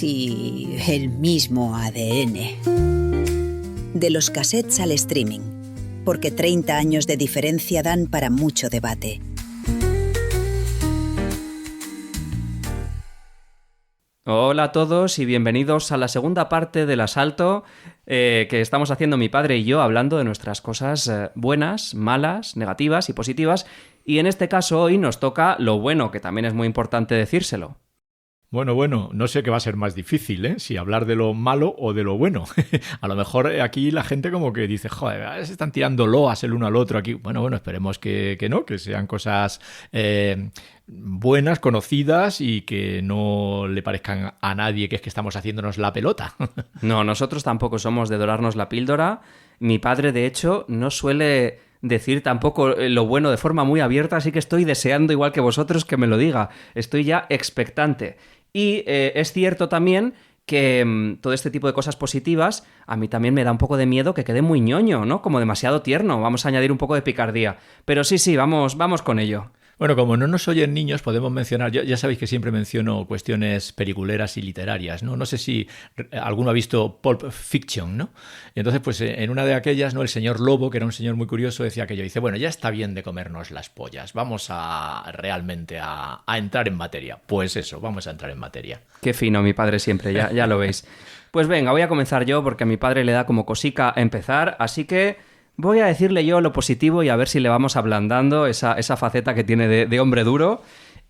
casi el mismo ADN. De los cassettes al streaming, porque 30 años de diferencia dan para mucho debate. Hola a todos y bienvenidos a la segunda parte del asalto que estamos haciendo mi padre y yo, hablando de nuestras cosas buenas, malas, negativas y positivas. Y en este caso hoy nos toca lo bueno, que también es muy importante decírselo. Bueno, no sé qué va a ser más difícil, ¿eh? Si hablar de lo malo o de lo bueno. A lo mejor aquí la gente como que dice, joder, se están tirando loas el uno al otro aquí. Bueno, esperemos que no, que sean cosas buenas, conocidas y que no le parezcan a nadie que es que estamos haciéndonos la pelota. No, nosotros tampoco somos de dorarnos la píldora. Mi padre, de hecho, no suele decir tampoco lo bueno de forma muy abierta, así que estoy deseando, igual que vosotros, que me lo diga. Estoy ya expectante. Y es cierto también que todo este tipo de cosas positivas a mí también me da un poco de miedo que quede muy ñoño, ¿no? Como demasiado tierno. Vamos a añadir un poco de picardía. Pero sí, vamos con ello. Bueno, como no nos oyen niños, podemos mencionar, ya sabéis que siempre menciono cuestiones peliculeras y literarias, ¿no? No sé si alguno ha visto Pulp Fiction, ¿no? Y entonces, pues en una de aquellas, ¿no? El señor Lobo, que era un señor muy curioso, decía aquello, dice, bueno, ya está bien de comernos las pollas, vamos a realmente a entrar en materia. Pues eso, vamos a entrar en materia. Qué fino mi padre siempre, ya lo veis. Pues venga, voy a comenzar yo porque a mi padre le da como cosica empezar, así que voy a decirle yo lo positivo y a ver si le vamos ablandando esa faceta que tiene de hombre duro.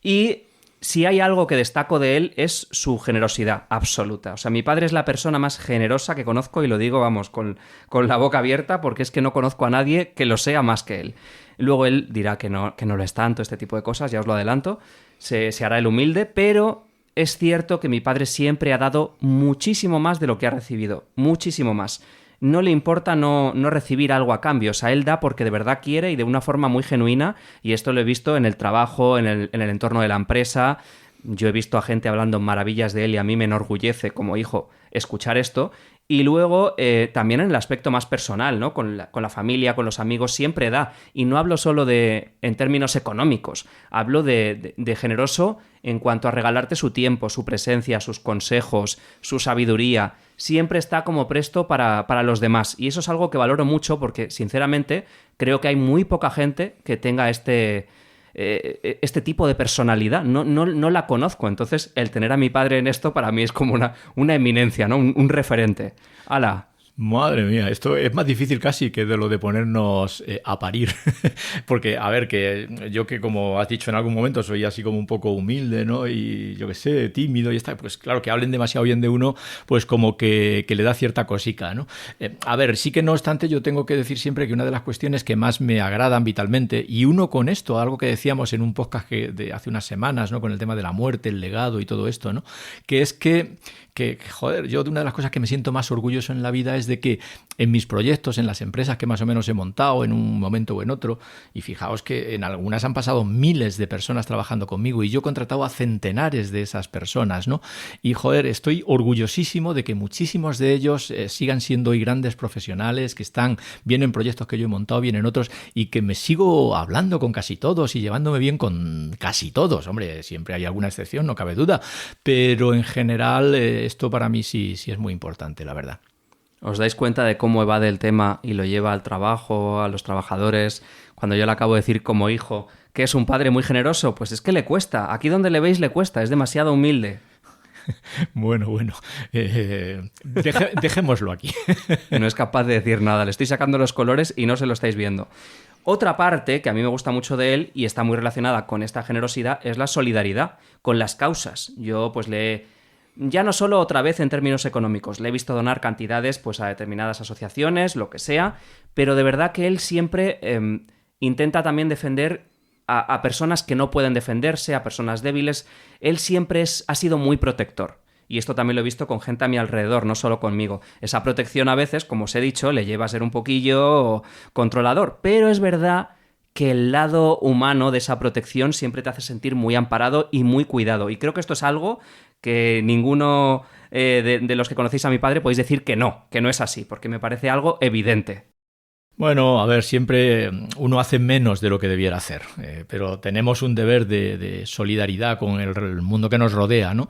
Y si hay algo que destaco de él es su generosidad absoluta. O sea, mi padre es la persona más generosa que conozco y lo digo, vamos, con la boca abierta porque es que no conozco a nadie que lo sea más que él. Luego él dirá que no lo es tanto, este tipo de cosas, ya os lo adelanto. Se hará el humilde, pero es cierto que mi padre siempre ha dado muchísimo más de lo que ha recibido. Muchísimo más. No le importa no recibir algo a cambio. O sea, él da porque de verdad quiere y de una forma muy genuina. Y esto lo he visto en el trabajo, en el entorno de la empresa. Yo he visto a gente hablando maravillas de él y a mí me enorgullece como hijo escuchar esto. Y luego también en el aspecto más personal, ¿no? Con la familia, con los amigos, siempre da. Y no hablo solo en términos económicos. Hablo de generoso en cuanto a regalarte su tiempo, su presencia, sus consejos, su sabiduría. Siempre está como presto para los demás. Y eso es algo que valoro mucho porque, sinceramente, creo que hay muy poca gente que tenga este tipo de personalidad. No la conozco. Entonces, el tener a mi padre en esto para mí es como una eminencia, ¿no? Un referente. ¡Hala! Madre mía, esto es más difícil casi que de lo de ponernos a parir. Porque, a ver, que yo que como has dicho en algún momento soy así como un poco humilde, ¿no? Y yo qué sé, tímido y está, pues claro, que hablen demasiado bien de uno, pues como que le da cierta cosica, ¿no? A ver, sí que no obstante yo tengo que decir siempre que una de las cuestiones que más me agradan vitalmente, y uno con esto, algo que decíamos en un podcast de hace unas semanas, ¿no? Con el tema de la muerte, el legado y todo esto, ¿no? Que es que joder, yo de una de las cosas que me siento más orgulloso en la vida es de que en mis proyectos, en las empresas que más o menos he montado en un momento o en otro, y fijaos que en algunas han pasado miles de personas trabajando conmigo y yo he contratado a centenares de esas personas, ¿no? Y joder, estoy orgullosísimo de que muchísimos de ellos sigan siendo hoy grandes profesionales, que están bien en proyectos que yo he montado, bien en otros, y que me sigo hablando con casi todos y llevándome bien con casi todos. Hombre, siempre hay alguna excepción, no cabe duda, pero en general esto para mí sí es muy importante, la verdad. ¿Os dais cuenta de cómo evade el tema y lo lleva al trabajo, a los trabajadores? Cuando yo le acabo de decir como hijo que es un padre muy generoso, pues es que le cuesta. Aquí donde le veis le cuesta, es demasiado humilde. Bueno, dejémoslo aquí. No es capaz de decir nada, le estoy sacando los colores y no se lo estáis viendo. Otra parte que a mí me gusta mucho de él y está muy relacionada con esta generosidad es la solidaridad con las causas. Yo pues ya no solo otra vez en términos económicos, le he visto donar cantidades pues a determinadas asociaciones, lo que sea, pero de verdad que él siempre intenta también defender a personas que no pueden defenderse, a personas débiles. Él siempre ha sido muy protector. Y esto también lo he visto con gente a mi alrededor, no solo conmigo. Esa protección a veces, como os he dicho, le lleva a ser un poquillo controlador, pero es verdad que el lado humano de esa protección siempre te hace sentir muy amparado y muy cuidado. Y creo que esto es algo que ninguno de los que conocéis a mi padre podéis decir que no es así, porque me parece algo evidente. Bueno, a ver, siempre uno hace menos de lo que debiera hacer, pero tenemos un deber de solidaridad con el mundo que nos rodea, ¿no?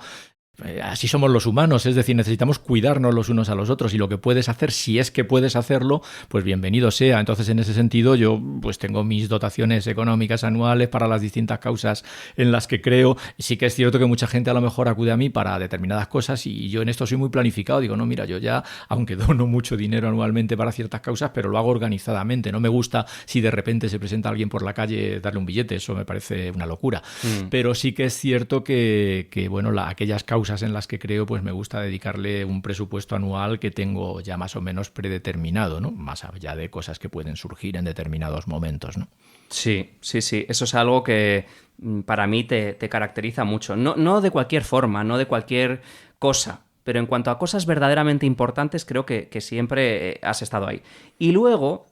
así somos los humanos, es decir, necesitamos cuidarnos los unos a los otros y lo que puedes hacer, si es que puedes hacerlo, pues bienvenido sea. Entonces, en ese sentido, yo pues tengo mis dotaciones económicas anuales para las distintas causas en las que creo. Sí que es cierto que mucha gente a lo mejor acude a mí para determinadas cosas y yo en esto soy muy planificado. Digo, no, mira, yo ya, aunque dono mucho dinero anualmente para ciertas causas, pero lo hago organizadamente. No me gusta si de repente se presenta alguien por la calle darle un billete, eso me parece una locura. Pero sí que es cierto que bueno, aquellas causas en las que creo, pues me gusta dedicarle un presupuesto anual que tengo ya más o menos predeterminado, ¿no? Más allá de cosas que pueden surgir en determinados momentos, ¿no? Sí. Eso es algo que para mí te caracteriza mucho. No de cualquier forma, no de cualquier cosa, pero en cuanto a cosas verdaderamente importantes, creo que siempre has estado ahí. Y luego,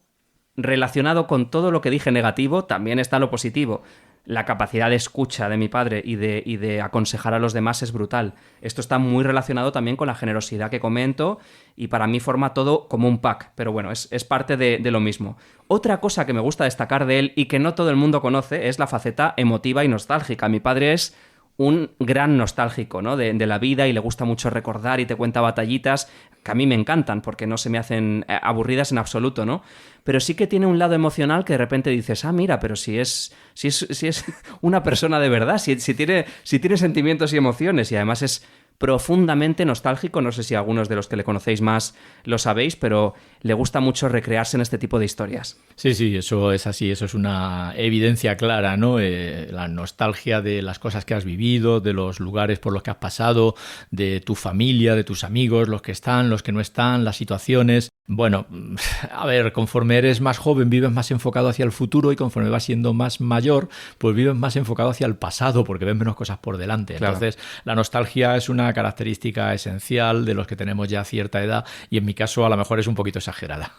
relacionado con todo lo que dije negativo, también está lo positivo. La capacidad de escucha de mi padre y de aconsejar a los demás es brutal. Esto está muy relacionado también con la generosidad que comento y para mí forma todo como un pack, pero bueno, es parte de lo mismo. Otra cosa que me gusta destacar de él y que no todo el mundo conoce es la faceta emotiva y nostálgica. Mi padre es un gran nostálgico, ¿no? de la vida y le gusta mucho recordar y te cuenta batallitas que a mí me encantan porque no se me hacen aburridas en absoluto, ¿no? Pero sí que tiene un lado emocional que de repente dices, mira, pero si es una persona de verdad, si tiene sentimientos y emociones y además es profundamente nostálgico, no sé si algunos de los que le conocéis más lo sabéis, pero le gusta mucho recrearse en este tipo de historias. Sí, eso es así, eso es una evidencia clara, ¿no? La nostalgia de las cosas que has vivido, de los lugares por los que has pasado, de tu familia, de tus amigos, los que están, los que no están, las situaciones. Bueno, a ver, conforme eres más joven vives más enfocado hacia el futuro y conforme vas siendo más mayor, pues vives más enfocado hacia el pasado porque ves menos cosas por delante. Claro. Entonces, la nostalgia es una característica esencial de los que tenemos ya cierta edad y en mi caso a lo mejor es un poquito exagerada.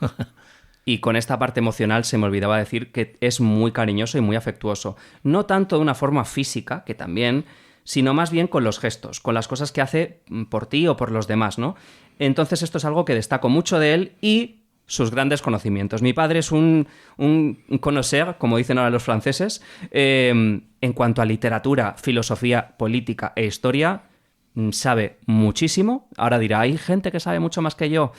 Y con esta parte emocional se me olvidaba decir que es muy cariñoso y muy afectuoso. No tanto de una forma física, que también, sino más bien con los gestos, con las cosas que hace por ti o por los demás, ¿no? Entonces esto es algo que destaco mucho de él y sus grandes conocimientos. Mi padre es un connoisseur, como dicen ahora los franceses, en cuanto a literatura, filosofía, política e historia, sabe muchísimo. Ahora dirá, hay gente que sabe mucho más que yo.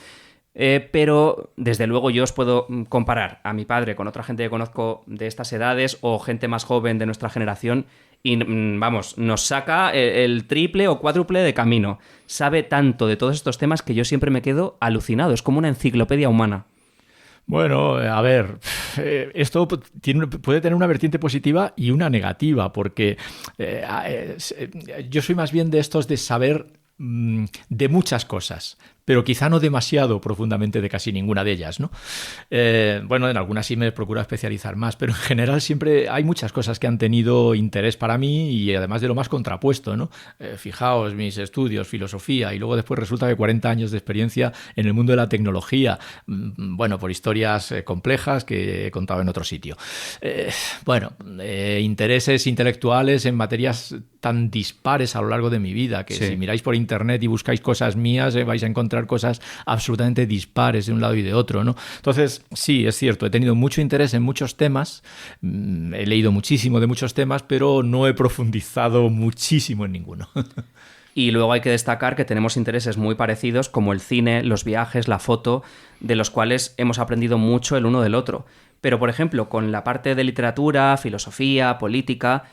Pero desde luego yo os puedo comparar a mi padre con otra gente que conozco de estas edades o gente más joven de nuestra generación y vamos, nos saca el triple o cuádruple de camino. Sabe tanto de todos estos temas que yo siempre me quedo alucinado, es como una enciclopedia humana. Bueno, a ver, esto puede tener una vertiente positiva y una negativa, porque yo soy más bien de estos de saber de muchas cosas, pero quizá no demasiado profundamente de casi ninguna de ellas, ¿no? Bueno, en algunas sí me procuro especializar más, pero en general siempre hay muchas cosas que han tenido interés para mí y además de lo más contrapuesto, ¿no? Fijaos, mis estudios, filosofía, y luego después resulta que 40 años de experiencia en el mundo de la tecnología, bueno, por historias complejas que he contado en otro sitio. Intereses intelectuales en materias tan dispares a lo largo de mi vida, que sí. Si miráis por internet y buscáis cosas mías, vais a encontrar cosas absolutamente dispares de un lado y de otro, ¿no? Entonces, sí, es cierto, he tenido mucho interés en muchos temas, he leído muchísimo de muchos temas, pero no he profundizado muchísimo en ninguno. Y luego hay que destacar que tenemos intereses muy parecidos como el cine, los viajes, la foto, de los cuales hemos aprendido mucho el uno del otro. Pero, por ejemplo, con la parte de literatura, filosofía, política,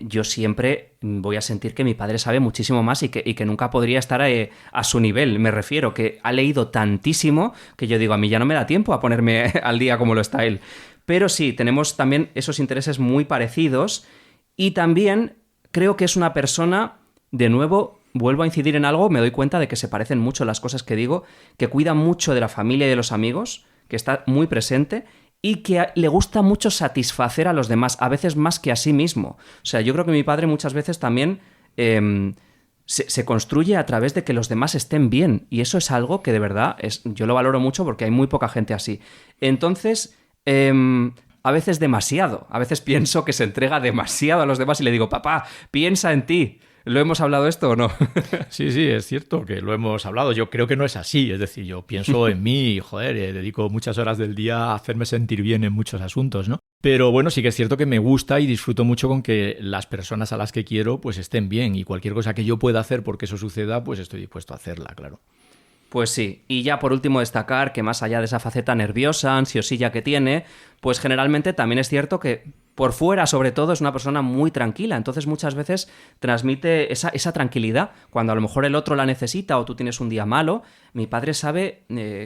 yo siempre voy a sentir que mi padre sabe muchísimo más y que nunca podría estar a su nivel. Me refiero que ha leído tantísimo que yo digo, a mí ya no me da tiempo a ponerme al día como lo está él. Pero sí, tenemos también esos intereses muy parecidos y también creo que es una persona, de nuevo, vuelvo a incidir en algo, me doy cuenta de que se parecen mucho las cosas que digo, que cuida mucho de la familia y de los amigos, que está muy presente y que le gusta mucho satisfacer a los demás, a veces más que a sí mismo. O sea, yo creo que mi padre muchas veces también se construye a través de que los demás estén bien. Y eso es algo que de verdad yo lo valoro mucho porque hay muy poca gente así. Entonces, a veces demasiado. A veces pienso que se entrega demasiado a los demás y le digo, papá, piensa en ti. ¿Lo hemos hablado esto o no? Sí, es cierto que lo hemos hablado. Yo creo que no es así. Es decir, yo pienso en mí, joder, dedico muchas horas del día a hacerme sentir bien en muchos asuntos, ¿no? Pero bueno, sí que es cierto que me gusta y disfruto mucho con que las personas a las que quiero pues estén bien, y cualquier cosa que yo pueda hacer porque eso suceda, pues estoy dispuesto a hacerla, claro. Pues sí, y ya por último destacar que más allá de esa faceta nerviosa, ansiosilla que tiene, pues generalmente también es cierto que por fuera, sobre todo, es una persona muy tranquila. Entonces muchas veces transmite esa tranquilidad. Cuando a lo mejor el otro la necesita o tú tienes un día malo, mi padre sabe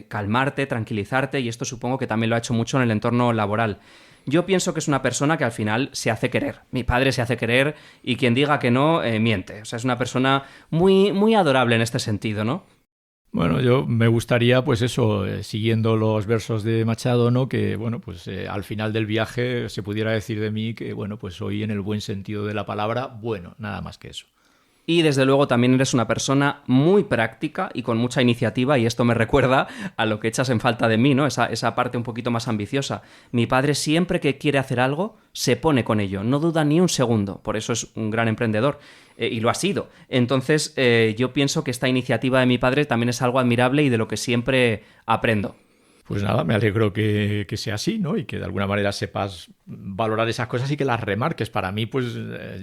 calmarte, tranquilizarte, y esto supongo que también lo ha hecho mucho en el entorno laboral. Yo pienso que es una persona que al final se hace querer. Mi padre se hace querer y quien diga que no, miente. O sea, es una persona muy, muy adorable en este sentido, ¿no? Bueno, yo me gustaría, pues eso, siguiendo los versos de Machado, ¿no? Que, bueno, pues al final del viaje se pudiera decir de mí que, bueno, pues soy en el buen sentido de la palabra, bueno, nada más que eso. Y desde luego también eres una persona muy práctica y con mucha iniciativa, y esto me recuerda a lo que echas en falta de mí, ¿no? Esa parte un poquito más ambiciosa. Mi padre siempre que quiere hacer algo, se pone con ello, no duda ni un segundo, por eso es un gran emprendedor, y lo ha sido. Entonces yo pienso que esta iniciativa de mi padre también es algo admirable y de lo que siempre aprendo. Pues nada, me alegro que sea así, ¿no? Y que de alguna manera sepas valorar esas cosas y que las remarques. Para mí, pues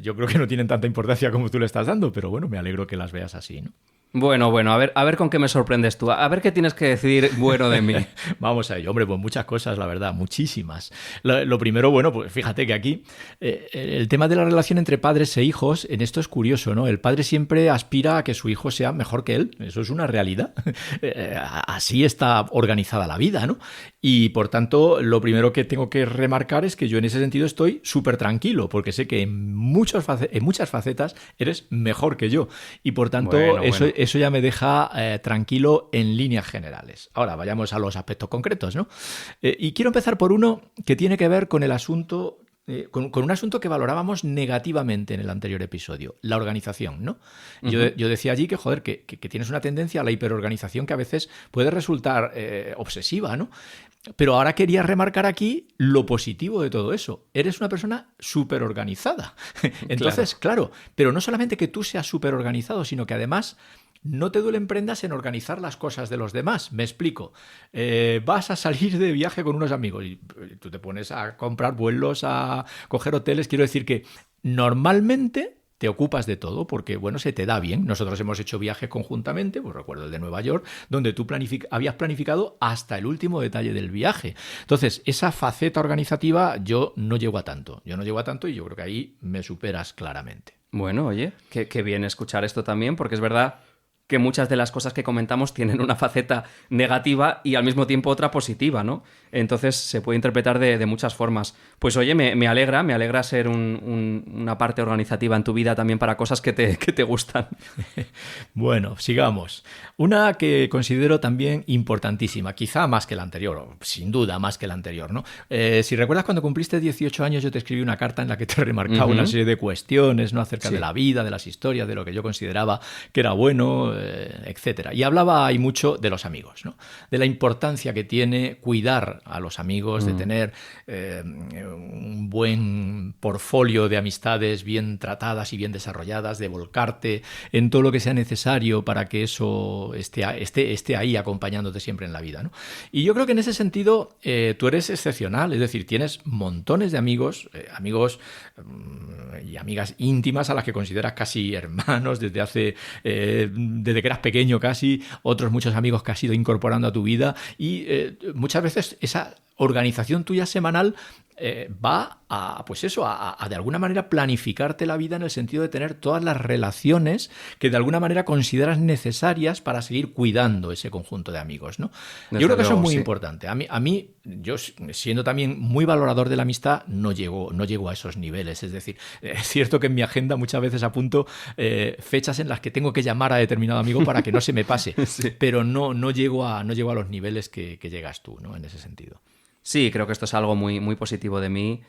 yo creo que no tienen tanta importancia como tú le estás dando, pero bueno, me alegro que las veas así, ¿no? Bueno, a ver con qué me sorprendes tú. A ver qué tienes que decir bueno de mí. Vamos a ello. Hombre, pues muchas cosas, la verdad, muchísimas. Lo primero, bueno, pues fíjate que aquí el tema de la relación entre padres e hijos, en esto es curioso, ¿no? El padre siempre aspira a que su hijo sea mejor que él. Eso es una realidad. Así está organizada la vida, ¿no? Y por tanto, lo primero que tengo que remarcar es que yo en ese sentido estoy súper tranquilo, porque sé que en muchas facetas eres mejor que yo. Y por tanto, bueno. Eso ya me deja tranquilo en líneas generales. Ahora, vayamos a los aspectos concretos, ¿no? Y quiero empezar por uno que tiene que ver con el asunto, con un asunto que valorábamos negativamente en el anterior episodio, la organización, ¿no? Uh-huh. Yo decía allí que, joder, que tienes una tendencia a la hiperorganización que a veces puede resultar obsesiva, ¿no? Pero ahora quería remarcar aquí lo positivo de todo eso. Eres una persona súper organizada. Entonces, claro, pero no solamente que tú seas súper organizado, sino que además no te duelen prendas en organizar las cosas de los demás. Me explico. Vas a salir de viaje con unos amigos y tú te pones a comprar vuelos, a coger hoteles. Quiero decir que normalmente te ocupas de todo porque, bueno, se te da bien. Nosotros hemos hecho viajes conjuntamente, pues recuerdo el de Nueva York, donde tú habías planificado hasta el último detalle del viaje. Entonces, esa faceta organizativa yo no llego a tanto. Y yo creo que ahí me superas claramente. Bueno, oye, qué bien escuchar esto también, porque es verdad que muchas de las cosas que comentamos tienen una faceta negativa y al mismo tiempo otra positiva, ¿no? Entonces se puede interpretar de muchas formas. Pues oye, me alegra ser una parte organizativa en tu vida también para cosas que te gustan. Bueno, sigamos. Una que considero también importantísima, quizá más que la anterior, o sin duda más que la anterior, ¿no? Si recuerdas, cuando cumpliste 18 años yo te escribí una carta en la que te remarcaba una serie de cuestiones, ¿no? Acerca de la vida, de las historias, de lo que yo consideraba que era bueno, etcétera. Y hablaba ahí mucho de los amigos, ¿no? De la importancia que tiene cuidar a los amigos, de tener un buen portfolio de amistades bien tratadas y bien desarrolladas, de volcarte en todo lo que sea necesario para que eso esté ahí acompañándote siempre en la vida, ¿no? Y yo creo que en ese sentido tú eres excepcional, es decir, tienes montones de amigos y amigas íntimas a las que consideras casi hermanos desde que eras pequeño casi, otros muchos amigos que has ido incorporando a tu vida y muchas veces esa organización tuya semanal va a, pues eso, a de alguna manera planificarte la vida en el sentido de tener todas las relaciones que de alguna manera consideras necesarias para seguir cuidando ese conjunto de amigos, ¿no? Yo creo que eso es muy importante. A mí, yo siendo también muy valorador de la amistad, no llego a esos niveles. Es decir, es cierto que en mi agenda muchas veces apunto fechas en las que tengo que llamar a determinado amigo para que no se me pase, sí. Pero no llego a los niveles que llegas tú, ¿no? En ese sentido. Sí, creo que esto es algo muy, muy positivo de mí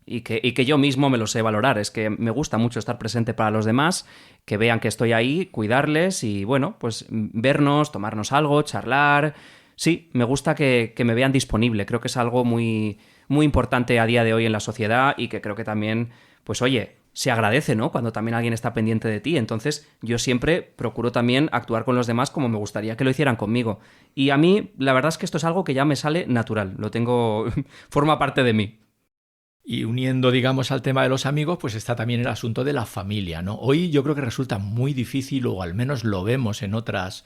y que yo mismo me lo sé valorar. Es que me gusta mucho estar presente para los demás, que vean que estoy ahí, cuidarles y, bueno, pues vernos, tomarnos algo, charlar. sí, me gusta que me vean disponible. Creo que es algo muy, muy importante a día de hoy en la sociedad y que creo que también, pues oye, se agradece, ¿no? Cuando también alguien está pendiente de ti. Entonces, yo siempre procuro también actuar con los demás como me gustaría que lo hicieran conmigo. Y a mí, la verdad es que esto es algo que ya me sale natural. Lo tengo... forma parte de mí. Y uniendo, digamos, al tema de los amigos, pues está también el asunto de la familia, ¿no? Hoy yo creo que resulta muy difícil, o al menos lo vemos en otras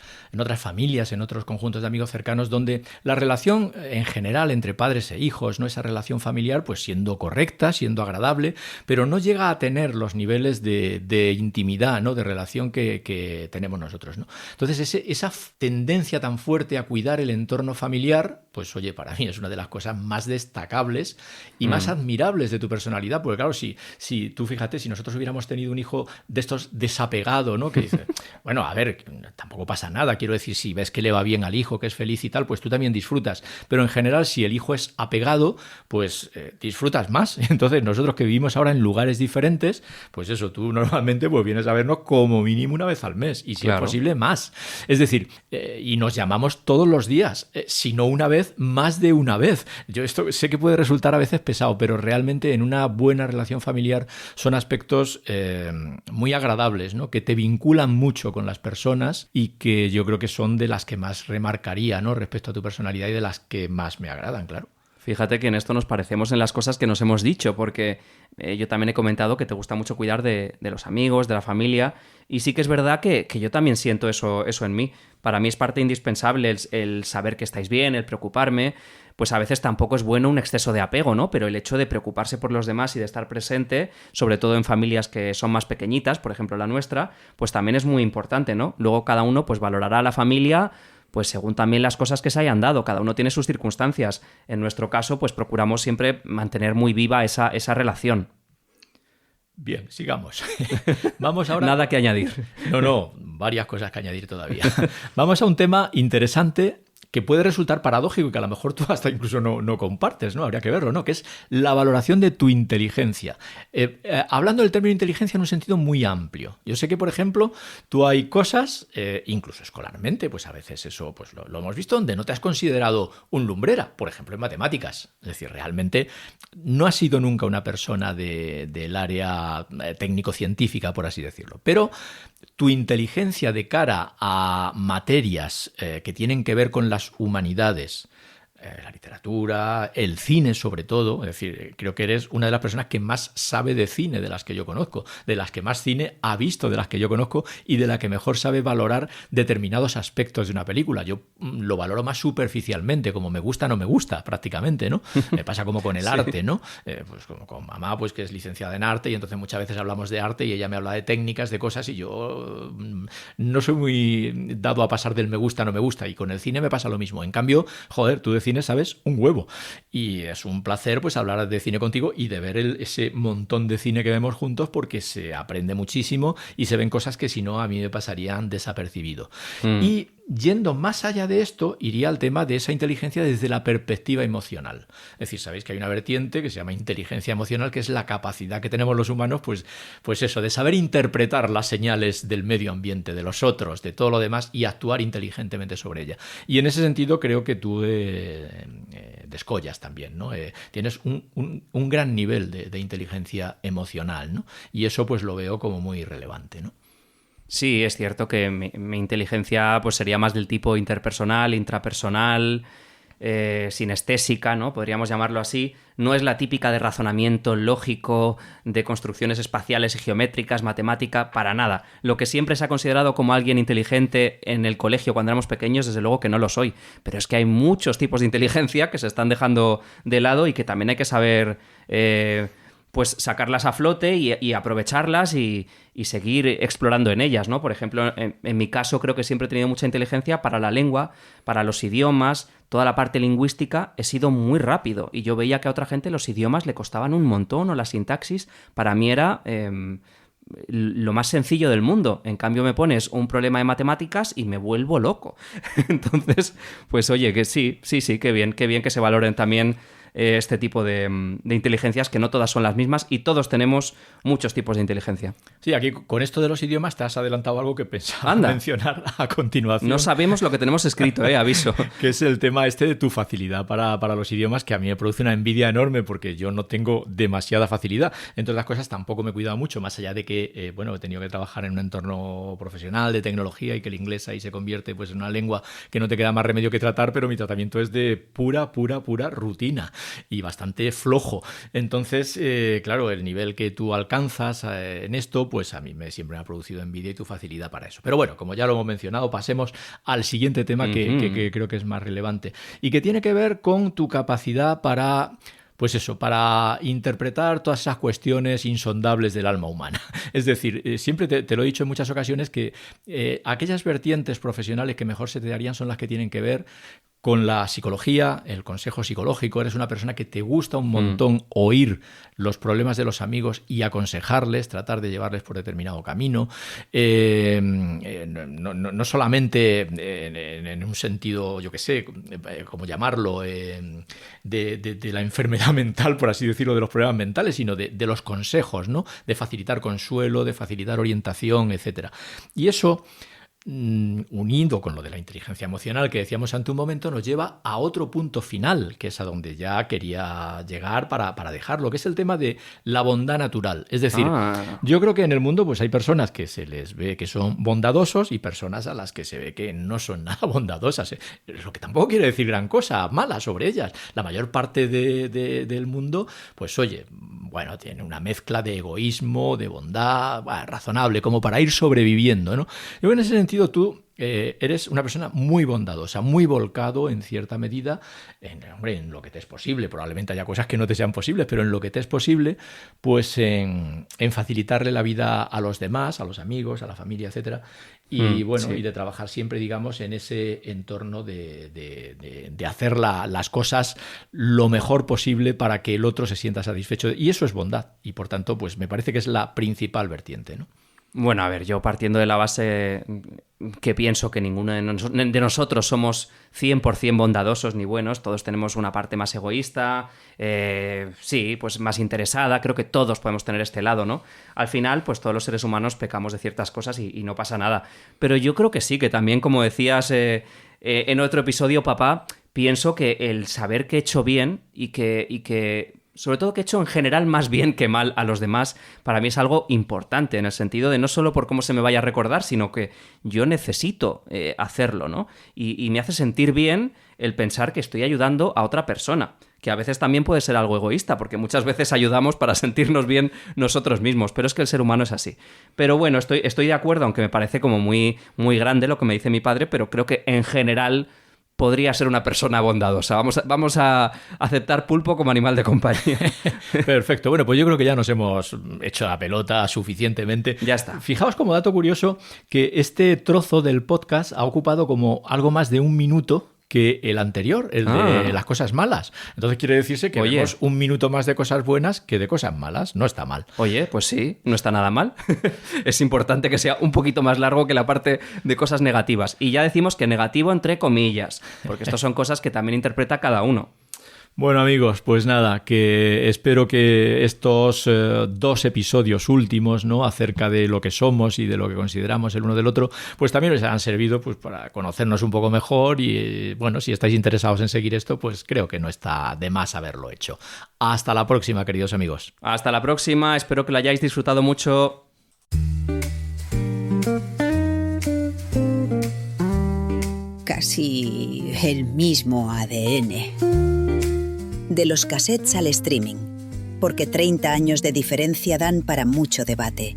familias, en otros conjuntos de amigos cercanos, donde la relación en general entre padres e hijos, ¿no? Esa relación familiar, pues siendo correcta, siendo agradable, pero no llega a tener los niveles de intimidad, ¿no? De relación que tenemos nosotros, ¿no? Entonces, esa tendencia tan fuerte a cuidar el entorno familiar, pues oye, para mí es una de las cosas más destacables y más admirables de tu personalidad, porque claro, si tú fíjate, si nosotros hubiéramos tenido un hijo de estos desapegado, ¿no? Que dice, bueno, a ver, tampoco pasa nada, quiero decir, si ves que le va bien al hijo, que es feliz y tal, pues tú también disfrutas, pero en general si el hijo es apegado, pues disfrutas más. Entonces nosotros que vivimos ahora en lugares diferentes, pues eso, tú normalmente pues vienes a vernos como mínimo una vez al mes, y si es posible más. Es decir, y nos llamamos todos los días, si no una vez, más de una vez. Yo esto sé que puede resultar a veces pesado, pero realmente en una buena relación familiar son aspectos muy agradables, ¿no? Que te vinculan mucho con las personas y que yo creo que son de las que más remarcaría, ¿no? Respecto a tu personalidad y de las que más me agradan, claro. Fíjate que en esto nos parecemos en las cosas que nos hemos dicho, porque yo también he comentado que te gusta mucho cuidar de los amigos, de la familia, y sí que es verdad que yo también siento eso en mí. Para mí es parte indispensable el saber que estáis bien, el preocuparme. Pues a veces tampoco es bueno un exceso de apego, ¿no? Pero el hecho de preocuparse por los demás y de estar presente, sobre todo en familias que son más pequeñitas, por ejemplo la nuestra, pues también es muy importante, ¿no? Luego cada uno pues valorará a la familia pues según también las cosas que se hayan dado. Cada uno tiene sus circunstancias. En nuestro caso, pues procuramos siempre mantener muy viva esa relación. Bien, sigamos. Vamos ahora... Nada que añadir. No, varias cosas que añadir todavía. Vamos a un tema interesante que puede resultar paradójico y que a lo mejor tú hasta incluso no compartes, ¿no? Habría que verlo, ¿no? Que es la valoración de tu inteligencia. Hablando del término inteligencia en un sentido muy amplio. Yo sé que, por ejemplo, tú hay cosas, incluso escolarmente, pues a veces eso pues lo hemos visto, donde no te has considerado un lumbrera, por ejemplo, en matemáticas. Es decir, realmente no has sido nunca una persona del área técnico-científica, por así decirlo. Pero tu inteligencia de cara a materias que tienen que ver con las humanidades, la literatura, el cine sobre todo, es decir, creo que eres una de las personas que más sabe de cine de las que yo conozco, de las que más cine ha visto de las que yo conozco y de la que mejor sabe valorar determinados aspectos de una película. Yo lo valoro más superficialmente, como me gusta, no me gusta, prácticamente, ¿no? Me pasa como con el arte, ¿no? Pues como con mamá, pues que es licenciada en arte y entonces muchas veces hablamos de arte y ella me habla de técnicas, de cosas y yo no soy muy dado a pasar del me gusta, no me gusta, y con el cine me pasa lo mismo. En cambio, joder, tú de cine sabes un huevo y es un placer pues hablar de cine contigo y de ver ese montón de cine que vemos juntos, porque se aprende muchísimo y se ven cosas que si no a mí me pasarían desapercibido. Y yendo más allá de esto, iría al tema de esa inteligencia desde la perspectiva emocional. Es decir, sabéis que hay una vertiente que se llama inteligencia emocional, que es la capacidad que tenemos los humanos, pues eso, de saber interpretar las señales del medio ambiente, de los otros, de todo lo demás y actuar inteligentemente sobre ella. Y en ese sentido creo que tú descollas también, ¿no? Tienes un gran nivel de inteligencia emocional, ¿no? Y eso pues lo veo como muy relevante, ¿no? Sí, es cierto que mi inteligencia pues sería más del tipo interpersonal, intrapersonal, sinestésica, ¿no? Podríamos llamarlo así. No es la típica de razonamiento lógico, de construcciones espaciales y geométricas, matemática, para nada. Lo que siempre se ha considerado como alguien inteligente en el colegio cuando éramos pequeños, desde luego que no lo soy. Pero es que hay muchos tipos de inteligencia que se están dejando de lado y que también hay que saber... pues sacarlas a flote y aprovecharlas y seguir explorando en ellas, ¿no? Por ejemplo, en mi caso creo que siempre he tenido mucha inteligencia para la lengua, para los idiomas, toda la parte lingüística. He sido muy rápido y yo veía que a otra gente los idiomas le costaban un montón o la sintaxis. Para mí era... lo más sencillo del mundo. En cambio me pones un problema de matemáticas y me vuelvo loco. Entonces, pues oye, que sí, qué bien que se valoren también este tipo de inteligencias, que no todas son las mismas y todos tenemos muchos tipos de inteligencia. Sí, aquí con esto de los idiomas te has adelantado algo que pensaba mencionar a continuación. No sabemos lo que tenemos escrito, aviso. Que es el tema de tu facilidad para los idiomas, que a mí me produce una envidia enorme porque yo no tengo demasiada facilidad. Entre otras cosas, tampoco me he cuidado mucho, más allá de que he tenido que trabajar en un entorno profesional de tecnología y que el inglés ahí se convierte pues en una lengua que no te queda más remedio que tratar, pero mi tratamiento es de pura rutina y bastante flojo. Entonces, claro, el nivel que tú alcanzas en esto, pues a mí siempre me ha producido envidia y tu facilidad para eso. Pero bueno, como ya lo hemos mencionado, pasemos al siguiente tema que creo que es más relevante y que tiene que ver con tu capacidad para interpretar todas esas cuestiones insondables del alma humana. Es decir, siempre te lo he dicho en muchas ocasiones que aquellas vertientes profesionales que mejor se te darían son las que tienen que ver con la psicología, el consejo psicológico. Eres una persona que te gusta un montón oír los problemas de los amigos y aconsejarles, tratar de llevarles por determinado camino. No solamente en un sentido, yo qué sé, cómo llamarlo, de la enfermedad mental, por así decirlo, de los problemas mentales, sino de los consejos, ¿no? De facilitar consuelo, de facilitar orientación, etcétera. Y eso, unido con lo de la inteligencia emocional que decíamos ante un momento, nos lleva a otro punto final, que es a donde ya quería llegar para dejarlo, que es el tema de la bondad natural. Es decir, yo creo que en el mundo pues hay personas que se les ve que son bondadosos y personas a las que se ve que no son nada bondadosas. Lo que tampoco quiere decir gran cosa mala sobre ellas. La mayor parte del mundo, pues oye, bueno, tiene una mezcla de egoísmo, de bondad, razonable, como para ir sobreviviendo, ¿no? Yo en ese sentido tú eres una persona muy bondadosa, muy volcado en cierta medida en lo que te es posible. Probablemente haya cosas que no te sean posibles, pero en lo que te es posible, pues en facilitarle la vida a los demás, a los amigos, a la familia, etcétera. Y sí. Y de trabajar siempre, digamos, en ese entorno de hacer las cosas lo mejor posible para que el otro se sienta satisfecho. Y eso es bondad. Y por tanto, pues me parece que es la principal vertiente, ¿no? Bueno, a ver, yo partiendo de la base que pienso que ninguno de nosotros somos 100% bondadosos ni buenos, todos tenemos una parte más egoísta, sí, pues más interesada, creo que todos podemos tener este lado, ¿no? Al final, pues todos los seres humanos pecamos de ciertas cosas y no pasa nada. Pero yo creo que sí, que también, como decías en otro episodio, papá, pienso que el saber que he hecho bien y que sobre todo que he hecho en general más bien que mal a los demás, para mí es algo importante, en el sentido de no solo por cómo se me vaya a recordar, sino que yo necesito hacerlo, ¿no? Y me hace sentir bien el pensar que estoy ayudando a otra persona, que a veces también puede ser algo egoísta, porque muchas veces ayudamos para sentirnos bien nosotros mismos, pero es que el ser humano es así. Pero bueno, estoy de acuerdo, aunque me parece como muy, muy grande lo que me dice mi padre, pero creo que en general podría ser una persona bondadosa. Vamos a aceptar pulpo como animal de compañía. Perfecto. Bueno, pues yo creo que ya nos hemos hecho la pelota suficientemente. Ya está. Fijaos como dato curioso que este trozo del podcast ha ocupado como algo más de 1 minuto que el anterior, el de las cosas malas. Entonces quiere decirse que vemos 1 minuto más de cosas buenas que de cosas malas. No está mal. Oye, pues sí, no está nada mal. Es importante que sea un poquito más largo que la parte de cosas negativas. Y ya decimos que negativo entre comillas, porque estas son cosas que también interpreta cada uno. Bueno, amigos, pues nada, que espero que estos 2 episodios últimos, ¿no?, acerca de lo que somos y de lo que consideramos el uno del otro, pues también les han servido pues para conocernos un poco mejor y, bueno, si estáis interesados en seguir esto, pues creo que no está de más haberlo hecho. Hasta la próxima, queridos amigos. Hasta la próxima, espero que lo hayáis disfrutado mucho. Casi el mismo ADN. De los cassettes al streaming, porque 30 años de diferencia dan para mucho debate.